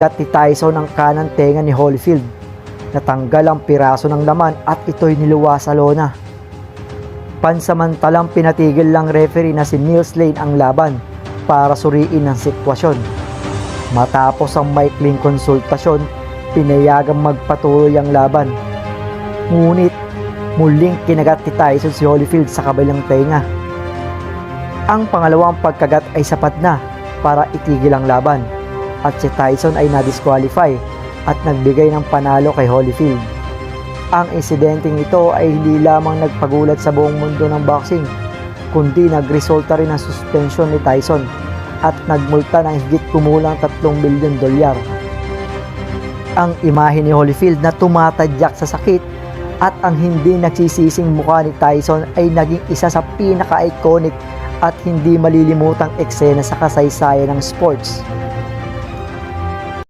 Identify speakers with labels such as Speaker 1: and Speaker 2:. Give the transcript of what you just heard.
Speaker 1: At ni Tyson ang kanang tenga ni Holyfield. Natanggal ang piraso ng laman at ito'y niluwa sa lona. Pansamantalang pinatigil lang referee na si Mills Lane ang laban para suriin ang sitwasyon. Matapos ang maikling konsultasyon, pinayagang magpatuloy ang laban. Ngunit muling kinagat ni Tyson si Holyfield sa kabilang tenga. Ang pangalawang pagkagat ay sapat na para itigil ang laban at si Tyson ay na-disqualify at nagbigay ng panalo kay Holyfield. Ang insidenteng ito ay hindi lamang nagpagulat sa buong mundo ng boxing, kundi nagresulta rin ng suspension ni Tyson at nagmulta ng higit kumulang 3 milyon dolyar. Ang imahe ni Holyfield na tumatadyak sa sakit at ang hindi nagsisising mukha ni Tyson ay naging isa sa pinaka-iconic at hindi malilimutang eksena sa kasaysayan ng sports.